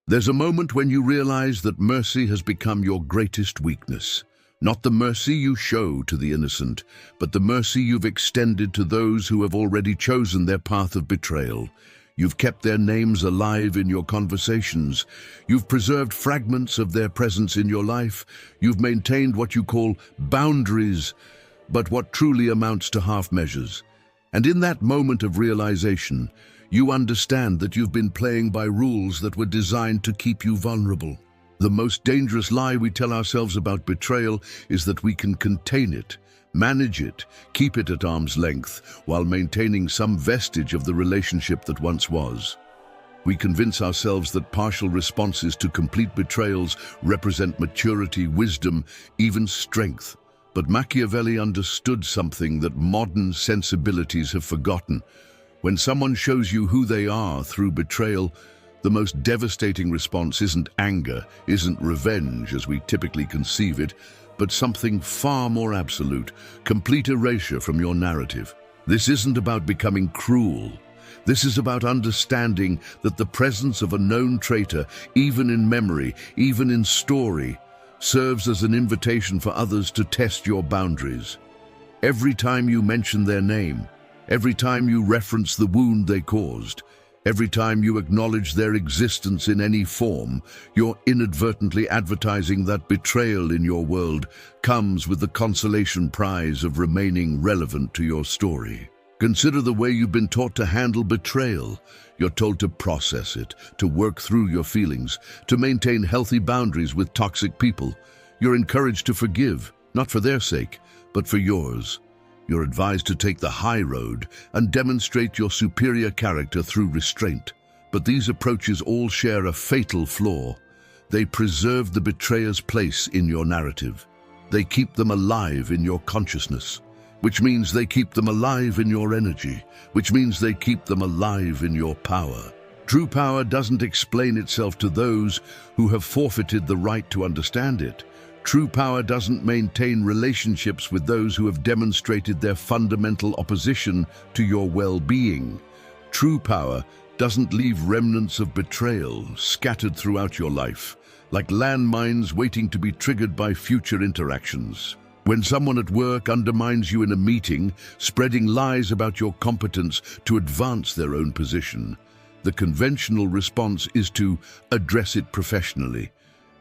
There's a moment when you realize that mercy has become your greatest weakness. Not the mercy you show to the innocent, but the mercy you've extended to those who have already chosen their path of betrayal. You've kept their names alive in your conversations. You've preserved fragments of their presence in your life. You've maintained what you call boundaries, but what truly amounts to half measures. And in that moment of realization, you understand that you've been playing by rules that were designed to keep you vulnerable. The most dangerous lie we tell ourselves about betrayal is that we can contain it, manage it, keep it at arm's length, while maintaining some vestige of the relationship that once was. We convince ourselves that partial responses to complete betrayals represent maturity, wisdom, even strength. But Machiavelli understood something that modern sensibilities have forgotten. When someone shows you who they are through betrayal, the most devastating response isn't anger, isn't revenge as we typically conceive it, but something far more absolute, complete erasure from your narrative. This isn't about becoming cruel. This is about understanding that the presence of a known traitor, even in memory, even in story, serves as an invitation for others to test your boundaries. Every time you mention their name, every time you reference the wound they caused, every time you acknowledge their existence in any form, you're inadvertently advertising that betrayal in your world comes with the consolation prize of remaining relevant to your story. Consider the way you've been taught to handle betrayal. You're told to process it, to work through your feelings, to maintain healthy boundaries with toxic people. You're encouraged to forgive, not for their sake, but for yours. You're advised to take the high road and demonstrate your superior character through restraint. But these approaches all share a fatal flaw. They preserve the betrayer's place in your narrative. They keep them alive in your consciousness, which means they keep them alive in your energy, which means they keep them alive in your power. True power doesn't explain itself to those who have forfeited the right to understand it. True power doesn't maintain relationships with those who have demonstrated their fundamental opposition to your well-being. True power doesn't leave remnants of betrayal scattered throughout your life, like landmines waiting to be triggered by future interactions. When someone at work undermines you in a meeting, spreading lies about your competence to advance their own position, the conventional response is to address it professionally.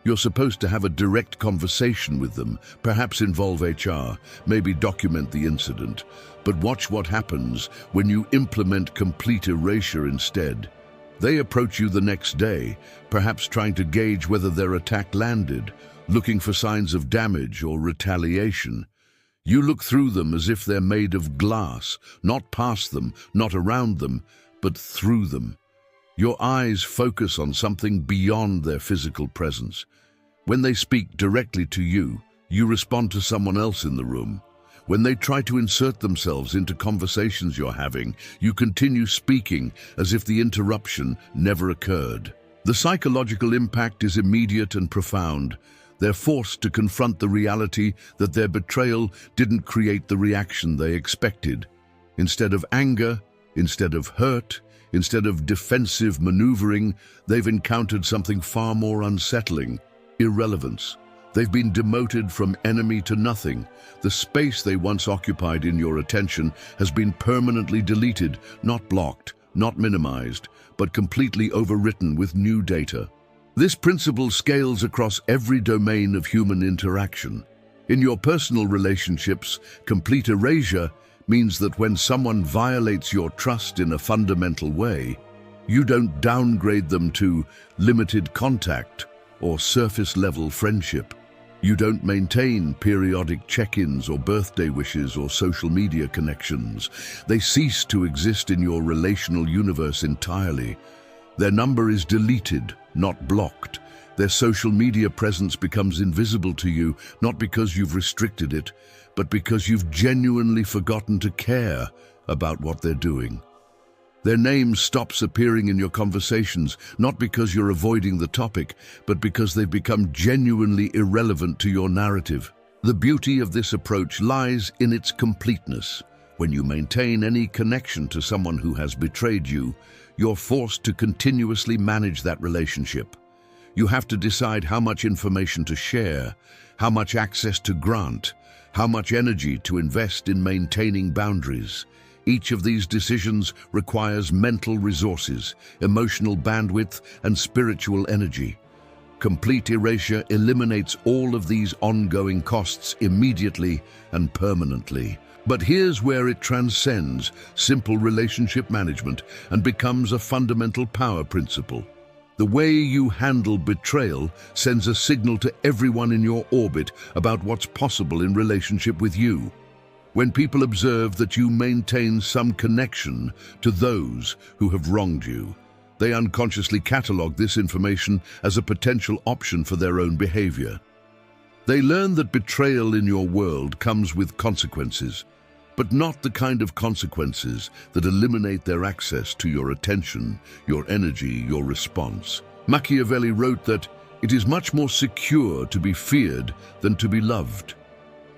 You're supposed to have a direct conversation with them, perhaps involve HR, maybe document the incident. But watch what happens when you implement complete erasure instead. They approach you the next day, perhaps trying to gauge whether their attack landed, looking for signs of damage or retaliation. You look through them as if they're made of glass, not past them, not around them, but through them. Your eyes focus on something beyond their physical presence. When they speak directly to you, you respond to someone else in the room. When they try to insert themselves into conversations you're having, you continue speaking as if the interruption never occurred. The psychological impact is immediate and profound. They're forced to confront the reality that their betrayal didn't create the reaction they expected. Instead of anger, instead of hurt, instead of defensive maneuvering, they've encountered something far more unsettling: irrelevance. They've been demoted from enemy to nothing. The space they once occupied in your attention has been permanently deleted, not blocked, not minimized, but completely overwritten with new data. This principle scales across every domain of human interaction. In your personal relationships, complete erasure means that when someone violates your trust in a fundamental way, you don't downgrade them to limited contact or surface-level friendship. You don't maintain periodic check-ins or birthday wishes or social media connections. They cease to exist in your relational universe entirely. Their number is deleted, not blocked. Their social media presence becomes invisible to you, not because you've restricted it, but because you've genuinely forgotten to care about what they're doing. Their name stops appearing in your conversations, not because you're avoiding the topic, but because they've become genuinely irrelevant to your narrative. The beauty of this approach lies in its completeness. When you maintain any connection to someone who has betrayed you, you're forced to continuously manage that relationship. You have to decide how much information to share, how much access to grant, how much energy to invest in maintaining boundaries. Each of these decisions requires mental resources, emotional bandwidth, and spiritual energy. Complete erasure eliminates all of these ongoing costs immediately and permanently. But here's where it transcends simple relationship management and becomes a fundamental power principle. The way you handle betrayal sends a signal to everyone in your orbit about what's possible in relationship with you. When people observe that you maintain some connection to those who have wronged you, they unconsciously catalog this information as a potential option for their own behavior. They learn that betrayal in your world comes with consequences, but not the kind of consequences that eliminate their access to your attention, your energy, your response. Machiavelli wrote that it is much more secure to be feared than to be loved.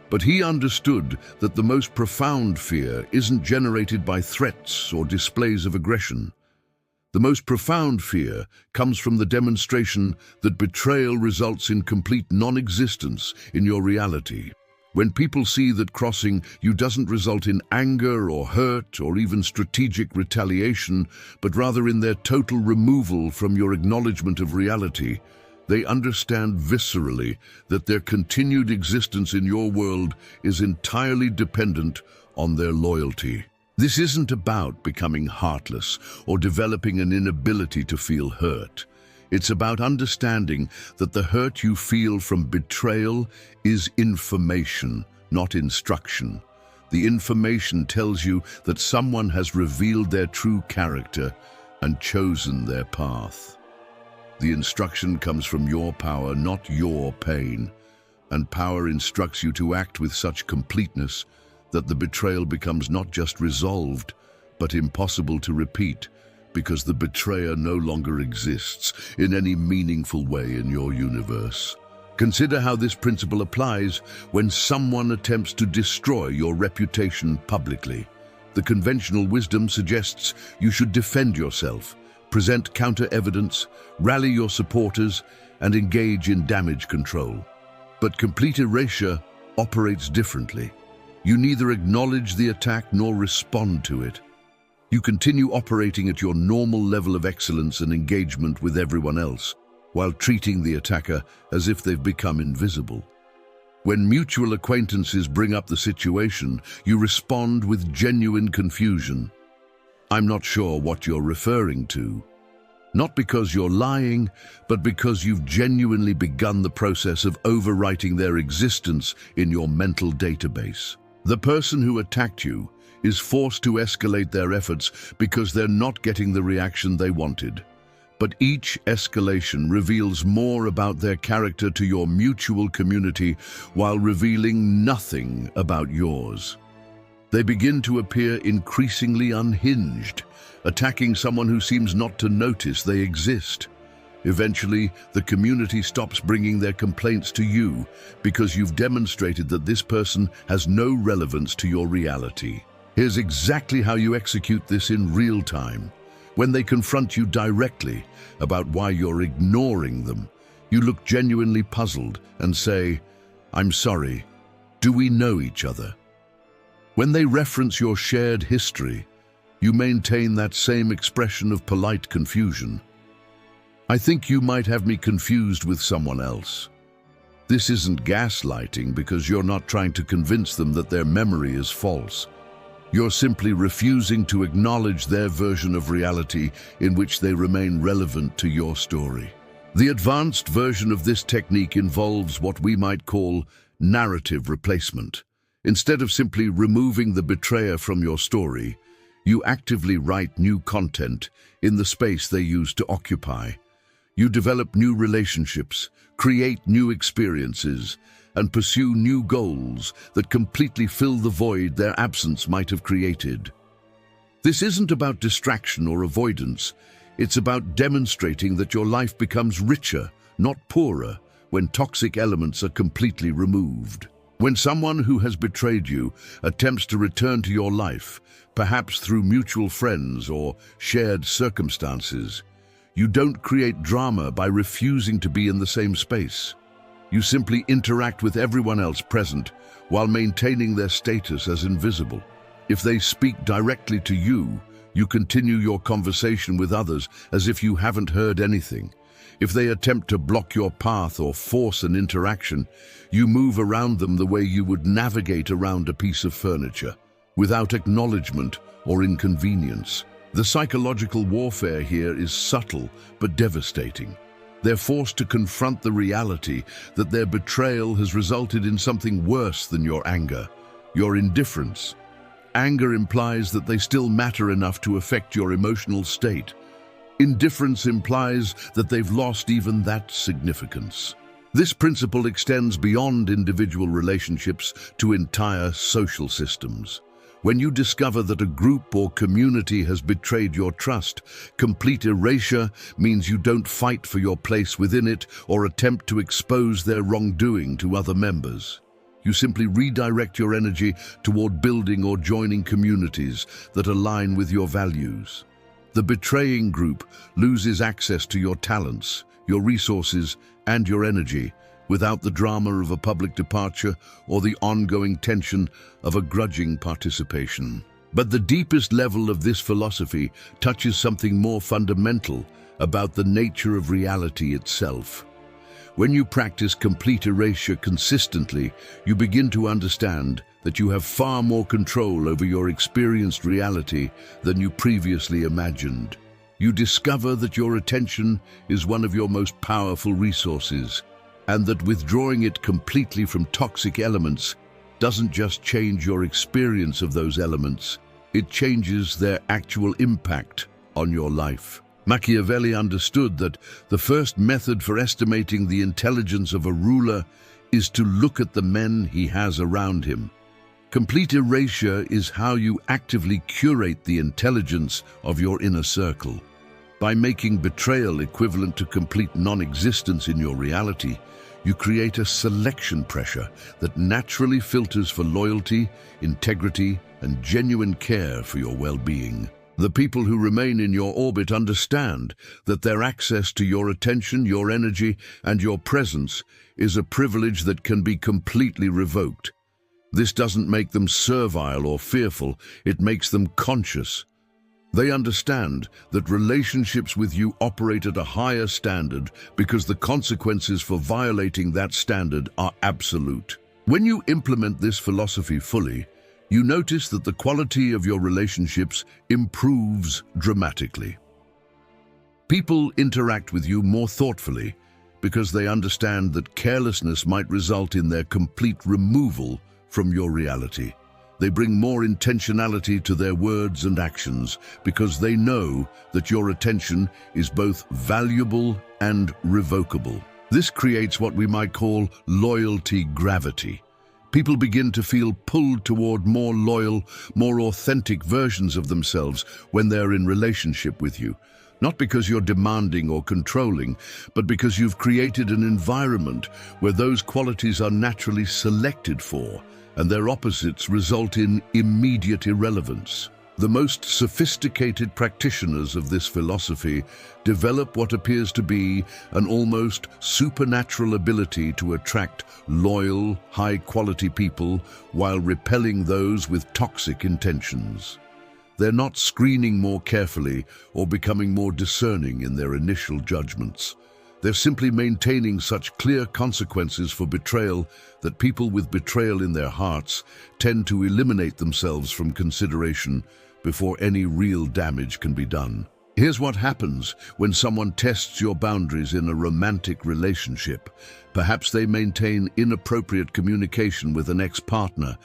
But he understood that the most profound fear isn't generated by threats or displays of aggression. The most profound fear comes from the demonstration that betrayal results in complete non-existence in your reality. When people see that crossing you doesn't result in anger or hurt or even strategic retaliation, but rather in their total removal from your acknowledgement of reality, they understand viscerally that their continued existence in your world is entirely dependent on their loyalty. This isn't about becoming heartless or developing an inability to feel hurt. It's about understanding that the hurt you feel from betrayal is information, not instruction. The information tells you that someone has revealed their true character and chosen their path. The instruction comes from your power, not your pain, and power instructs you to act with such completeness that the betrayal becomes not just resolved, but impossible to repeat, because the betrayer no longer exists in any meaningful way in your universe. Consider how this principle applies when someone attempts to destroy your reputation publicly. The conventional wisdom suggests you should defend yourself, present counter-evidence, rally your supporters, and engage in damage control. But complete erasure operates differently. You neither acknowledge the attack nor respond to it. You continue operating at your normal level of excellence and engagement with everyone else, while treating the attacker as if they've become invisible. When mutual acquaintances bring up the situation, you respond with genuine confusion. "I'm not sure what you're referring to." Not because you're lying, but because you've genuinely begun the process of overwriting their existence in your mental database. The person who attacked you is forced to escalate their efforts because they're not getting the reaction they wanted. But each escalation reveals more about their character to your mutual community while revealing nothing about yours. They begin to appear increasingly unhinged, attacking someone who seems not to notice they exist. Eventually, the community stops bringing their complaints to you because you've demonstrated that this person has no relevance to your reality. Here's exactly how you execute this in real time. When they confront you directly about why you're ignoring them, you look genuinely puzzled and say, "I'm sorry, do we know each other?" When they reference your shared history, you maintain that same expression of polite confusion. "I think you might have me confused with someone else." This isn't gaslighting because you're not trying to convince them that their memory is false. You're simply refusing to acknowledge their version of reality in which they remain relevant to your story. The advanced version of this technique involves what we might call narrative replacement. Instead of simply removing the betrayer from your story, you actively write new content in the space they used to occupy. You develop new relationships, create new experiences, and pursue new goals that completely fill the void their absence might have created. This isn't about distraction or avoidance. It's about demonstrating that your life becomes richer, not poorer, when toxic elements are completely removed. When someone who has betrayed you attempts to return to your life, perhaps through mutual friends or shared circumstances, You don't create drama by refusing to be in the same space. You simply interact with everyone else present while maintaining their status as invisible. If they speak directly to you, you continue your conversation with others as if you haven't heard anything. If they attempt to block your path or force an interaction, you move around them the way you would navigate around a piece of furniture, without acknowledgement or inconvenience. The psychological warfare here is subtle but devastating. They're forced to confront the reality that their betrayal has resulted in something worse than your anger, your indifference. Anger implies that they still matter enough to affect your emotional state. Indifference implies that they've lost even that significance. This principle extends beyond individual relationships to entire social systems. When you discover that a group or community has betrayed your trust, complete erasure means you don't fight for your place within it or attempt to expose their wrongdoing to other members. You simply redirect your energy toward building or joining communities that align with your values. The betraying group loses access to your talents, your resources, and your energy without the drama of a public departure or the ongoing tension of a grudging participation. But the deepest level of this philosophy touches something more fundamental about the nature of reality itself. When you practice complete erasure consistently, you begin to understand that you have far more control over your experienced reality than you previously imagined. You discover that your attention is one of your most powerful resources, and that withdrawing it completely from toxic elements doesn't just change your experience of those elements, it changes their actual impact on your life. Machiavelli understood that the first method for estimating the intelligence of a ruler is to look at the men he has around him. Complete erasure is how you actively curate the intelligence of your inner circle. By making betrayal equivalent to complete non-existence in your reality, you create a selection pressure that naturally filters for loyalty, integrity, and genuine care for your well-being. The people who remain in your orbit understand that their access to your attention, your energy, and your presence is a privilege that can be completely revoked. This doesn't make them servile or fearful, it makes them conscious. They understand that relationships with you operate at a higher standard because the consequences for violating that standard are absolute. When you implement this philosophy fully, you notice that the quality of your relationships improves dramatically. People interact with you more thoughtfully because they understand that carelessness might result in their complete removal from your reality. They bring more intentionality to their words and actions because they know that your attention is both valuable and revocable. This creates what we might call loyalty gravity. People begin to feel pulled toward more loyal, more authentic versions of themselves when they're in relationship with you. Not because you're demanding or controlling, but because you've created an environment where those qualities are naturally selected for, and their opposites result in immediate irrelevance. The most sophisticated practitioners of this philosophy develop what appears to be an almost supernatural ability to attract loyal, high-quality people while repelling those with toxic intentions. They're not screening more carefully or becoming more discerning in their initial judgments. They're simply maintaining such clear consequences for betrayal that people with betrayal in their hearts tend to eliminate themselves from consideration before any real damage can be done. Here's what happens when someone tests your boundaries in a romantic relationship. Perhaps they maintain inappropriate communication with an ex-partner,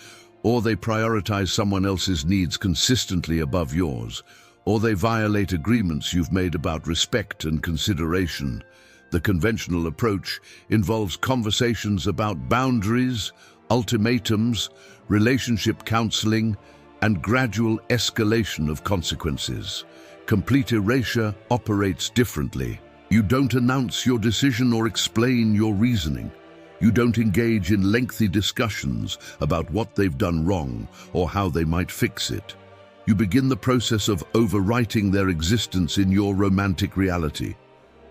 or they prioritize someone else's needs consistently above yours, or they violate agreements you've made about respect and consideration. The conventional approach involves conversations about boundaries, ultimatums, relationship counseling, and gradual escalation of consequences. Complete erasure operates differently. You don't announce your decision or explain your reasoning. You don't engage in lengthy discussions about what they've done wrong or how they might fix it. You begin the process of overwriting their existence in your romantic reality.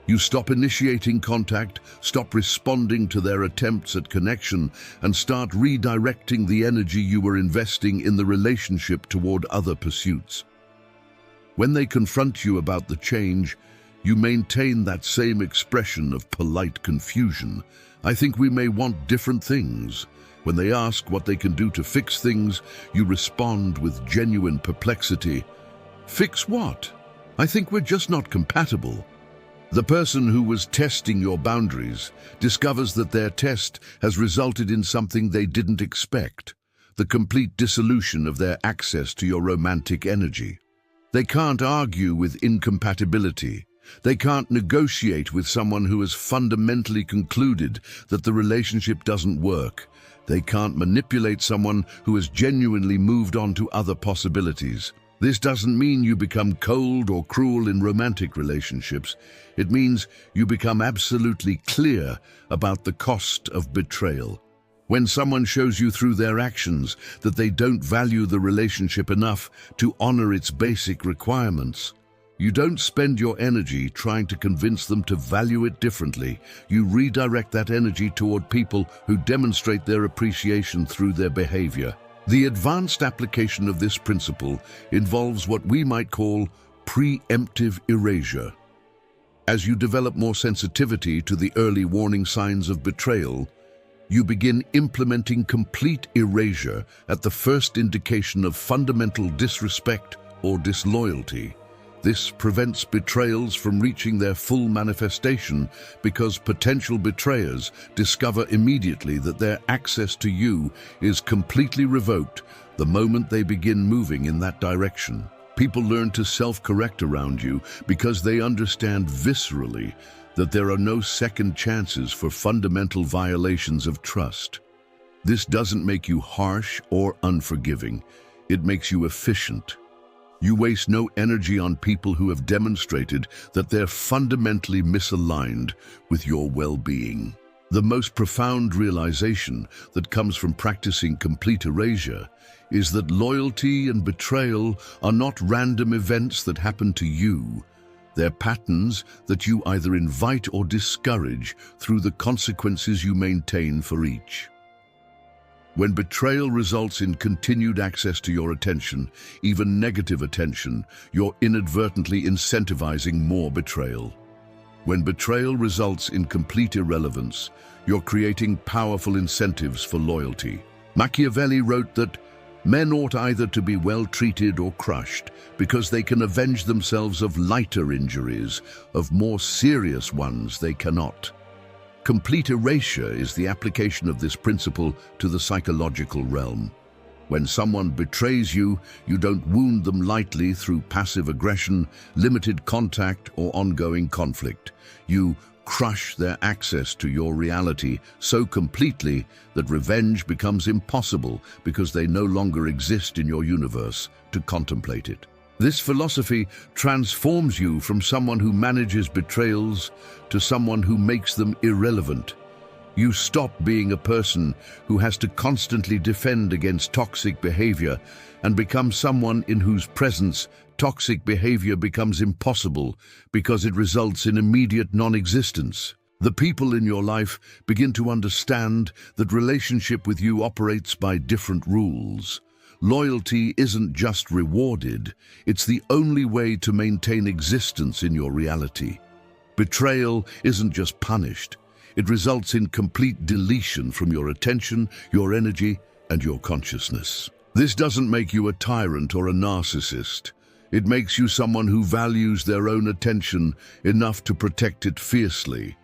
You stop initiating contact, stop responding to their attempts at connection, and start redirecting the energy you were investing in the relationship toward other pursuits. When they confront you about the change, you maintain that same expression of polite confusion. I think we may want different things. When they ask what they can do to fix things, you respond with genuine perplexity. Fix what? I think we're just not compatible. The person who was testing your boundaries discovers that their test has resulted in something they didn't expect, the complete dissolution of their access to your romantic energy. They can't argue with incompatibility. They can't negotiate with someone who has fundamentally concluded that the relationship doesn't work. They can't manipulate someone who has genuinely moved on to other possibilities. This doesn't mean you become cold or cruel in romantic relationships. It means you become absolutely clear about the cost of betrayal. When someone shows you through their actions that they don't value the relationship enough to honor its basic requirements, you don't spend your energy trying to convince them to value it differently. You redirect that energy toward people who demonstrate their appreciation through their behavior. The advanced application of this principle involves what we might call preemptive erasure. As you develop more sensitivity to the early warning signs of betrayal, you begin implementing complete erasure at the first indication of fundamental disrespect or disloyalty. This prevents betrayals from reaching their full manifestation because potential betrayers discover immediately that their access to you is completely revoked the moment they begin moving in that direction. People learn to self-correct around you because they understand viscerally that there are no second chances for fundamental violations of trust. This doesn't make you harsh or unforgiving. It makes you efficient. You waste no energy on people who have demonstrated that they're fundamentally misaligned with your well-being. The most profound realization that comes from practicing complete erasure is that loyalty and betrayal are not random events that happen to you. They're patterns that you either invite or discourage through the consequences you maintain for each. When betrayal results in continued access to your attention, even negative attention, you're inadvertently incentivizing more betrayal. When betrayal results in complete irrelevance, you're creating powerful incentives for loyalty. Machiavelli wrote that men ought either to be well treated or crushed because they can avenge themselves of lighter injuries, of more serious ones they cannot. Complete erasure is the application of this principle to the psychological realm. When someone betrays you, you don't wound them lightly through passive aggression, limited contact, or ongoing conflict. You crush their access to your reality so completely that revenge becomes impossible because they no longer exist in your universe to contemplate it. This philosophy transforms you from someone who manages betrayals to someone who makes them irrelevant. You stop being a person who has to constantly defend against toxic behavior and become someone in whose presence toxic behavior becomes impossible because it results in immediate non-existence. The people in your life begin to understand that relationship with you operates by different rules. Loyalty isn't just rewarded, it's the only way to maintain existence in your reality. Betrayal isn't just punished, it results in complete deletion from your attention, your energy, and your consciousness. This doesn't make you a tyrant or a narcissist. It makes you someone who values their own attention enough to protect it fiercely.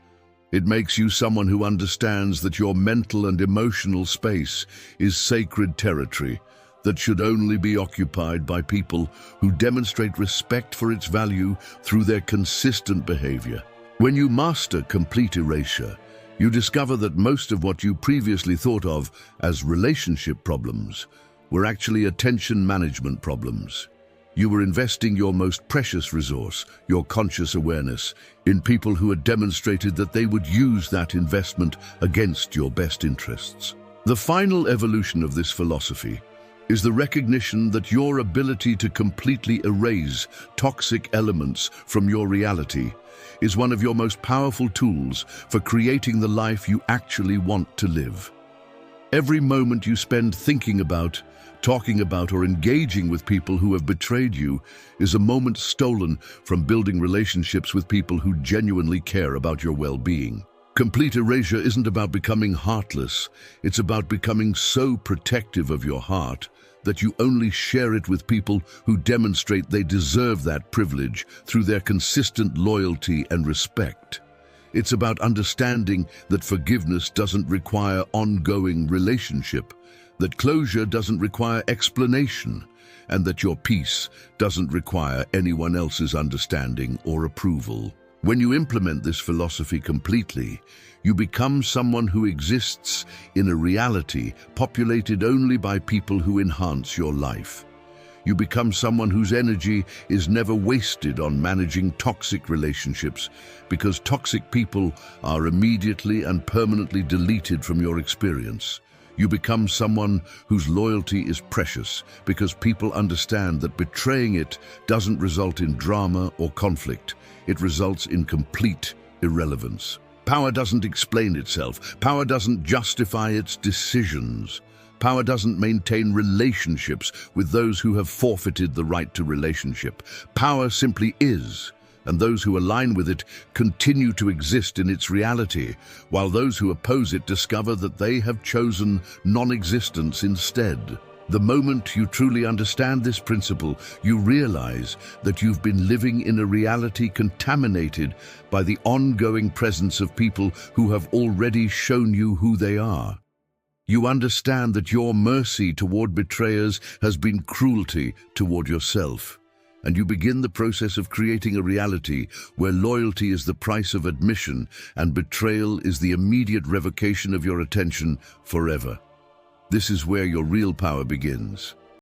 It makes you someone who understands that your mental and emotional space is sacred territory that should only be occupied by people who demonstrate respect for its value through their consistent behavior. When you master complete erasure, you discover that most of what you previously thought of as relationship problems were actually attention management problems. You were investing your most precious resource, your conscious awareness, in people who had demonstrated that they would use that investment against your best interests. The final evolution of this philosophy is the recognition that your ability to completely erase toxic elements from your reality is one of your most powerful tools for creating the life you actually want to live. Every moment you spend thinking about, talking about, or engaging with people who have betrayed you is a moment stolen from building relationships with people who genuinely care about your well-being. Complete erasure isn't about becoming heartless. It's about becoming so protective of your heart that you only share it with people who demonstrate they deserve that privilege through their consistent loyalty and respect. It's about understanding that forgiveness doesn't require ongoing relationship, that closure doesn't require explanation, and that your peace doesn't require anyone else's understanding or approval. When you implement this philosophy completely, you become someone who exists in a reality populated only by people who enhance your life. You become someone whose energy is never wasted on managing toxic relationships, because toxic people are immediately and permanently deleted from your experience. You become someone whose loyalty is precious, because people understand that betraying it doesn't result in drama or conflict. It results in complete irrelevance. Power doesn't explain itself. Power doesn't justify its decisions. Power doesn't maintain relationships with those who have forfeited the right to relationship. Power simply is, and those who align with it continue to exist in its reality, while those who oppose it discover that they have chosen non-existence instead. The moment you truly understand this principle, you realize that you've been living in a reality contaminated by the ongoing presence of people who have already shown you who they are. You understand that your mercy toward betrayers has been cruelty toward yourself, and you begin the process of creating a reality where loyalty is the price of admission and betrayal is the immediate revocation of your attention forever. This is where your real power begins.